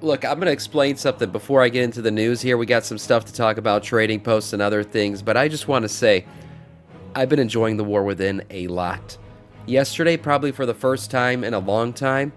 Look, I'm going to explain something before I get into the news here. We got some stuff to talk about, trading posts and other things, but I just want to say I've been enjoying the War Within a lot. Yesterday, probably for the first time in a long time,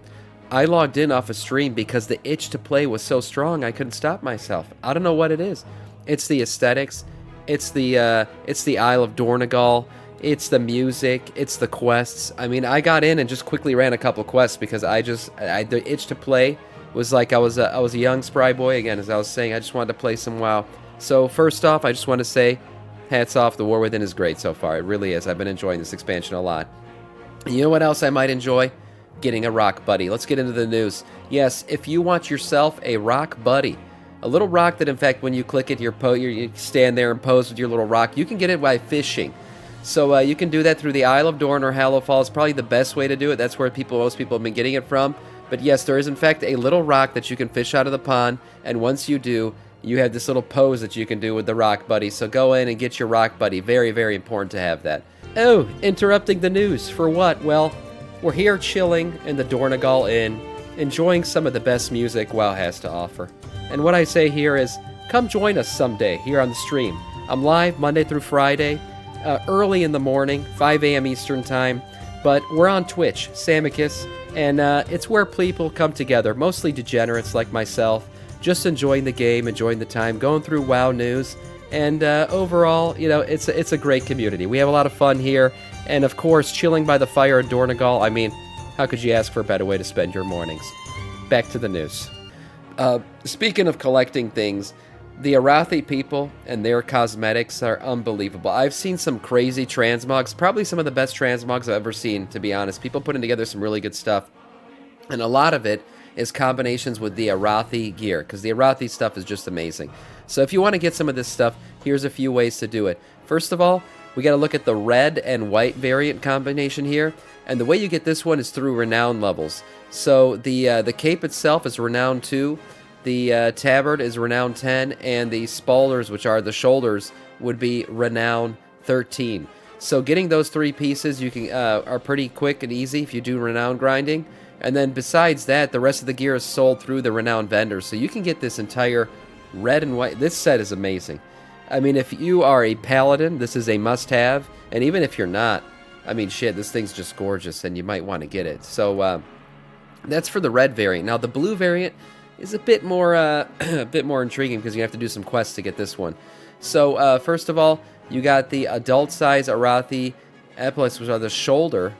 I logged in off a stream because the itch to play was so strong I couldn't stop myself. I don't know what it is. It's the aesthetics, it's the Isle of Dornegal, it's the music, it's the quests. I mean, I got in and just quickly ran a couple quests because the itch to play was like I was a young spry boy again, as I was saying. I just wanted to play some WoW. So first off, I just want to say, hats off. The War Within is great so far. It really is. I've been enjoying this expansion a lot. And you know what else I might enjoy? Getting a rock buddy. Let's get into the news. Yes, if you want yourself a rock buddy, a little rock that, in fact, when you click it, you stand there and pose with your little rock. You can get it by fishing. So you can do that through the Isle of Dorn or Hallowfall. It's probably the best way to do it. That's where most people have been getting it from. But yes, there is, in fact, a little rock that you can fish out of the pond. And once you do, you have this little pose that you can do with the rock buddy. So go in and get your rock buddy. Very, very important to have that. Oh, interrupting the news. For what? Well, we're here chilling in the Dornegal Inn, enjoying some of the best music WoW has to offer. And what I say here is, come join us someday here on the stream. I'm live Monday through Friday, early in the morning, 5 a.m. Eastern Time. But we're on Twitch, Samiccus, and it's where people come together, mostly degenerates like myself, just enjoying the game, enjoying the time, going through WoW news, and overall, you know, it's a great community. We have a lot of fun here, and of course, chilling by the fire in Dornegal. I mean, how could you ask for a better way to spend your mornings? Back to the news. Speaking of collecting things, the Arathi people and their cosmetics are unbelievable. I've seen some crazy transmogs, probably some of the best transmogs I've ever seen, to be honest. People putting together some really good stuff, and a lot of it is combinations with the Arathi gear, because the Arathi stuff is just amazing. So if you want to get some of this stuff, here's a few ways to do it. First of all, we got to look at the red and white variant combination here, and the way you get this one is through renown levels. So the cape itself is renown 2, the tabard is renown 10, and the spalders, which are the shoulders, would be renown 13. So getting those 3 pieces you can are pretty quick and easy if you do renown grinding. And then besides that, the rest of the gear is sold through the renowned vendors. So you can get this entire red and white. This set is amazing. I mean, if you are a paladin, this is a must-have. And even if you're not, I mean, shit, this thing's just gorgeous, and you might want to get it. So that's for the red variant. Now, the blue variant is a bit more intriguing because you have to do some quests to get this one. So first of all, you got the adult size Arathi epaulets, which are the shoulder,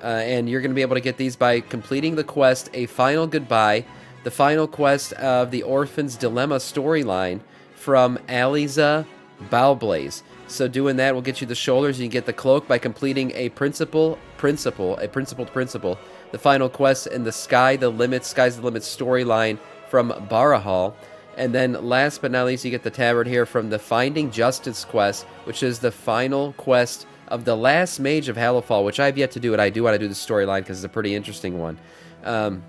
and you're going to be able to get these by completing the quest A Final Goodbye, the final quest of the Orphan's Dilemma storyline from Aliza Bowblaze. So doing that will get you the shoulders. You can get the cloak by completing a principal, the final quest in the Sky's the Limit storyline from Barahal. And then last but not least, you get the tabard here from the Finding Justice quest, which is the final quest of the last mage of Hallowfall, which I've yet to do it. I do want to do the storyline because it's a pretty interesting one. And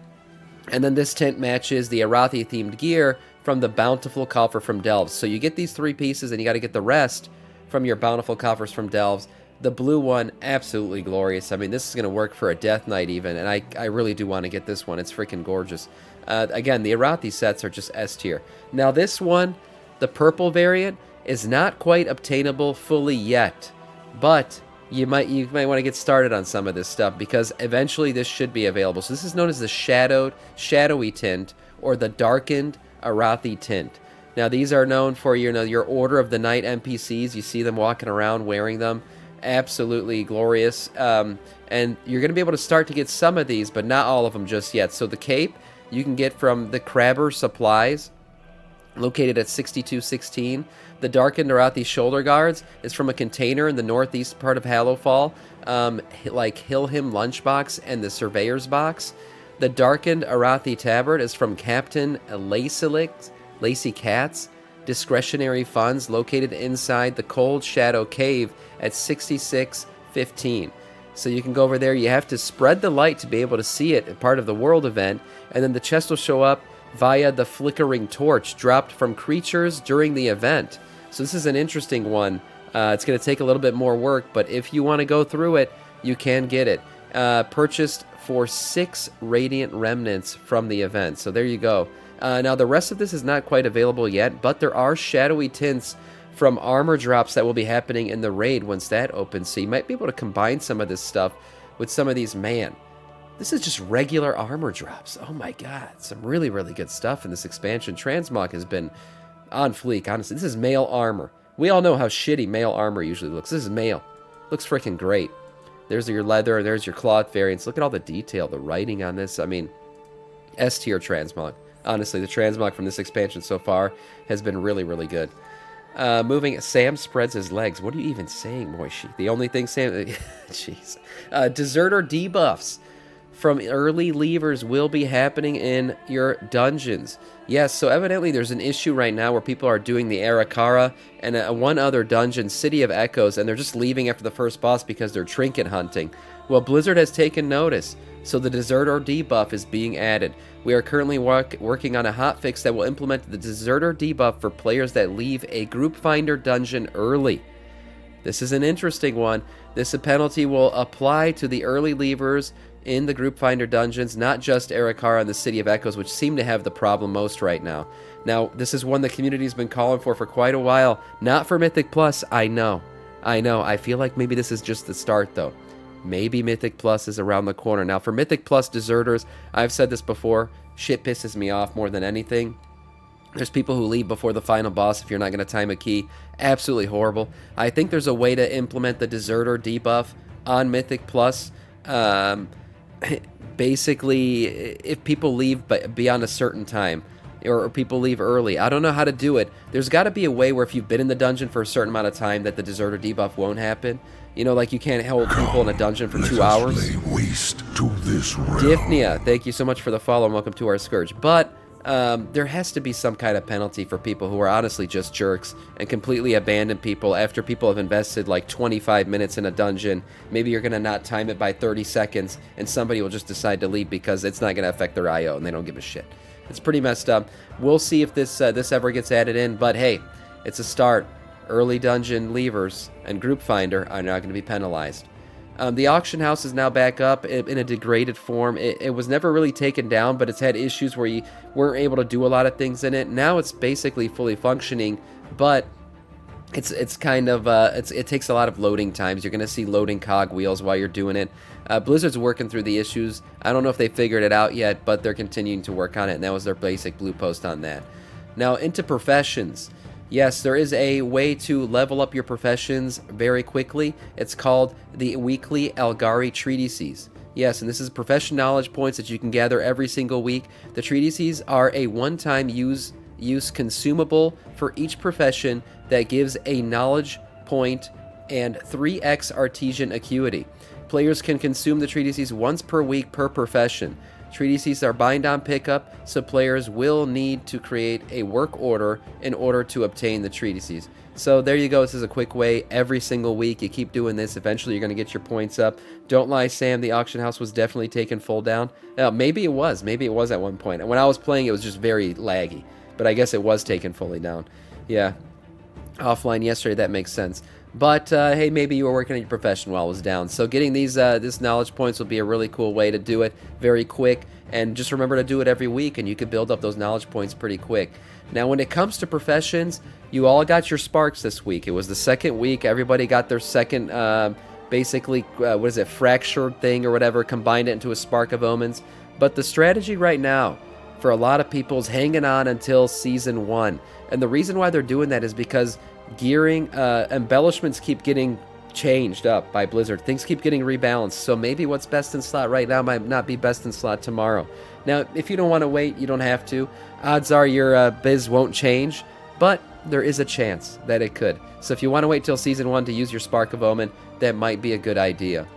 then this tent matches the Arathi-themed gear from the Bountiful Coffer from Delves. So you get these 3 pieces, and you got to get the rest from your Bountiful Coffers from Delves. The blue one, absolutely glorious. I mean, this is going to work for a Death Knight even, and I really do want to get this one. It's freaking gorgeous. Again, the Arathi sets are just S tier. Now this one, the purple variant, is not quite obtainable fully yet, but you might want to get started on some of this stuff because eventually this should be available. So this is known as the shadowy tint or the darkened Arathi tint. Now these are known for your Order of the Night NPCs. You see them walking around wearing them. Absolutely glorious. And you're going to be able to start to get some of these, but not all of them just yet. So the cape you can get from the Crabber Supplies, located at 6216. The Darkened Arathi Shoulder Guards is from a container in the northeast part of Hallowfall, like Hilhim Lunchbox and the Surveyor's Box. The Darkened Arathi Tabard is from Captain Lacey Katz. Discretionary funds located inside the Cold Shadow Cave at 6615. So you can go over there. You have to spread the light to be able to see it, part of the world event, and then the chest will show up via the flickering torch dropped from creatures during the event. So this is an interesting one. It's going to take a little bit more work, but if you want to go through it, you can get it. Purchased for 6 Radiant Remnants from the event. So there you go. Now, the rest of this is not quite available yet, but there are shadowy tints from armor drops that will be happening in the raid once that opens. So you might be able to combine some of this stuff with some of these. Man, this is just regular armor drops. Oh my god, some really, really good stuff in this expansion. Transmog has been on fleek, honestly. This is mail armor. We all know how shitty mail armor usually looks. This is mail. Looks freaking great. There's your leather, there's your cloth variants. Look at all the detail, the writing on this. I mean, S-tier transmog. Honestly, the transmog from this expansion so far has been really, really good. Moving, Sam spreads his legs. What are you even saying, Moishi? The only thing Sam... Jeez. Deserter debuffs from early leavers will be happening in your dungeons. Yes, so evidently there's an issue right now where people are doing the Arakara and one other dungeon, City of Echoes, and they're just leaving after the first boss because they're trinket hunting. Well, Blizzard has taken notice, so the Deserter debuff is being added. We are currently working on a hotfix that will implement the Deserter debuff for players that leave a Group Finder dungeon early. This is an interesting one. This penalty will apply to the early leavers in the Group Finder dungeons, not just Arakara and the City of Echoes, which seem to have the problem most right now. Now, this is one the community's been calling for quite a while. Not for Mythic Plus, I know. I feel like maybe this is just the start, though. Maybe Mythic Plus is around the corner. Now, for Mythic Plus deserters, I've said this before, shit pisses me off more than anything. There's people who leave before the final boss if you're not going to time a key. Absolutely horrible. I think there's a way to implement the Deserter debuff on Mythic Plus. Basically, if people leave beyond a certain time, or people leave early, I don't know how to do it. There's got to be a way where if you've been in the dungeon for a certain amount of time that the Deserter debuff won't happen. You know, like you can't hold people in a dungeon for 2 hours. Waste to this realm. Difnia, thank you so much for the follow and welcome to our Scourge. But there has to be some kind of penalty for people who are honestly just jerks and completely abandon people after people have invested like 25 minutes in a dungeon. Maybe you're going to not time it by 30 seconds and somebody will just decide to leave because it's not going to affect their IO and they don't give a shit. It's pretty messed up. We'll see if this ever gets added in, but hey, it's a start. Early dungeon leavers and Group Finder are not going to be penalized. The auction house is now back up in a degraded form. It was never really taken down, but it's had issues where you weren't able to do a lot of things in it. Now it's basically fully functioning, but it's kind of it takes a lot of loading times. You're going to see loading cog wheels while you're doing it. Blizzard's working through the issues. I don't know if they figured it out yet, but they're continuing to work on it, and that was their basic blue post on that. Now into professions. Yes, there is a way to level up your professions very quickly. It's called the weekly Algari treatises. Yes, and this is profession knowledge points that you can gather every single week. The treatises are a one-time use consumable for each profession that gives a knowledge point and 3x artesian acuity. Players can consume the treatises once per week per profession. Treatises are bind on pickup, so players will need to create a work order in order to obtain the treatises. So there you go. This is a quick way. Every single week, you keep doing this. Eventually, you're going to get your points up. Don't lie, Sam. The auction house was definitely taken full down. Now, maybe it was. Maybe it was at one point. When I was playing, it was just very laggy. But I guess it was taken fully down. Yeah. Offline yesterday, that makes sense. But, hey, maybe you were working on your profession while it was down. So getting this knowledge points will be a really cool way to do it very quick. And just remember to do it every week, and you could build up those knowledge points pretty quick. Now, when it comes to professions, you all got your sparks this week. It was the second week. Everybody got their second, fractured thing or whatever, combined it into a spark of omens. But the strategy right now for a lot of people is hanging on until Season 1. And the reason why they're doing that is because gearing, embellishments keep getting changed up by Blizzard. Things keep getting rebalanced, so maybe what's best in slot right now might not be best in slot tomorrow. Now, if you don't want to wait, you don't have to. Odds are your biz won't change, but there is a chance that it could. So if you want to wait till Season 1 to use your Spark of Omen, that might be a good idea.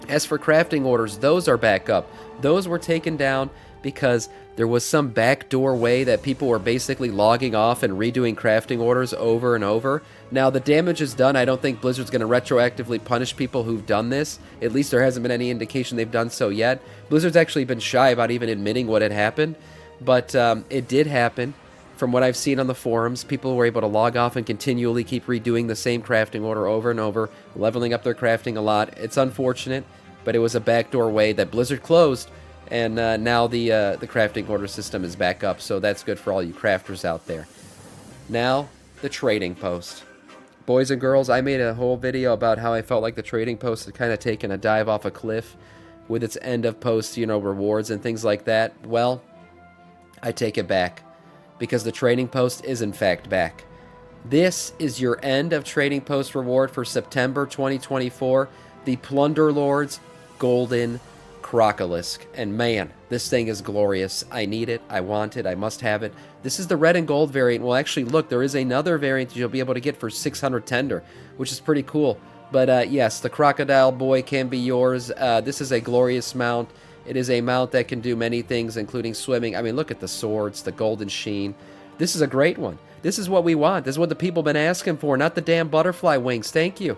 As for crafting orders, those are back up. Those were taken down because there was some backdoor way that people were basically logging off and redoing crafting orders over and over. Now, the damage is done. I don't think Blizzard's going to retroactively punish people who've done this. At least there hasn't been any indication they've done so yet. Blizzard's actually been shy about even admitting what had happened, but it did happen. From what I've seen on the forums, people were able to log off and continually keep redoing the same crafting order over and over, leveling up their crafting a lot. It's unfortunate, but it was a backdoor way that Blizzard closed And now the crafting order system is back up, so that's good for all you crafters out there. Now, the trading post. Boys and girls, I made a whole video about how I felt like the trading post had kind of taken a dive off a cliff with its end of post, rewards and things like that. Well, I take it back, because the trading post is in fact back. This is your end of trading post reward for September 2024, the Plunder Lord's Golden Crocolisk. And man, this thing is glorious. I need it. I want it. I must have it. This is the red and gold variant. Well, actually, look, there is another variant you'll be able to get for 600 tender, which is pretty cool. But yes, the Crocodile Boy can be yours. This is a glorious mount. It is a mount that can do many things, including swimming. I mean, look at the swords, the golden sheen. This is a great one. This is what we want. This is what the people have been asking for, not the damn butterfly wings. Thank you.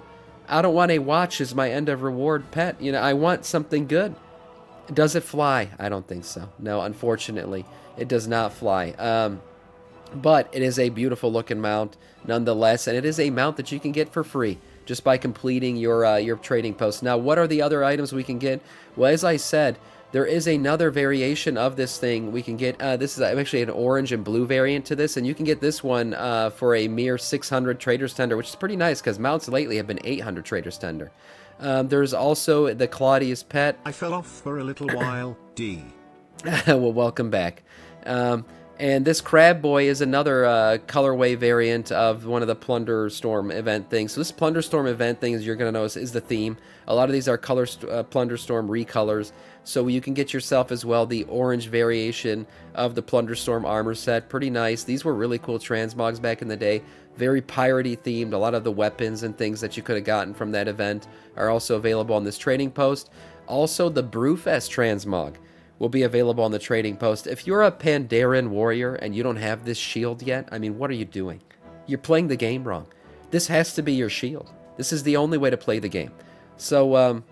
I don't want a watch as my end of reward pet. I want something good. Does it fly? I don't think so. No, unfortunately, it does not fly. But it is a beautiful looking mount nonetheless, and it is a mount that you can get for free just by completing your trading post. Now, what are the other items we can get? Well, as I said, there is another variation of this thing we can get. This is actually an orange and blue variant to this, and you can get this one for a mere 600 Trader's Tender, which is pretty nice because mounts lately have been 800 Trader's Tender. There's also the Claudius Pet. I fell off for a little while, D. Well, welcome back. And this Crab Boy is another colorway variant of one of the Plunder Storm event things. So this Plunder Storm event thing, as you're going to notice, is the theme. A lot of these are Plunder Storm recolors. So you can get yourself as well the orange variation of the Plunder Storm armor set. Pretty nice. These were really cool transmogs back in the day. Very piratey themed. A lot of the weapons and things that you could have gotten from that event are also available on this trading post. Also, the Brewfest transmog will be available on the trading post. If you're a Pandaren warrior and you don't have this shield yet, I mean, what are you doing? You're playing the game wrong. This has to be your shield. This is the only way to play the game. So,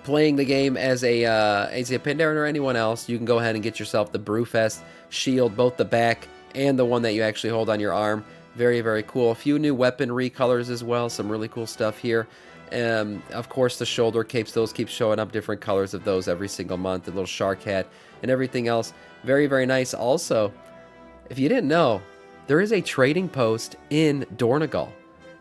playing the game as a Pandaren or anyone else, you can go ahead and get yourself the Brewfest shield, both the back and the one that you actually hold on your arm. Very, very cool. A few new weapon recolors as well. Some really cool stuff here. Of course, the shoulder capes, those keep showing up, different colors of those every single month. The little shark hat and everything else. Very, very nice. Also, if you didn't know, there is a trading post in Dornegal.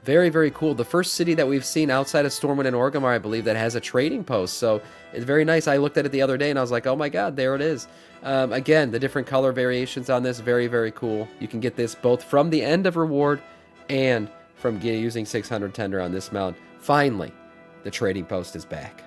Very, very cool. The first city that we've seen outside of Stormwind and Orgrimmar, I believe, that has a trading post. So it's very nice. I looked at it the other day and I was like, oh my god, there it is. Again, the different color variations on this, very, very cool. You can get this both from the end of reward and from using 600 tender on this mount. Finally, the trading post is back.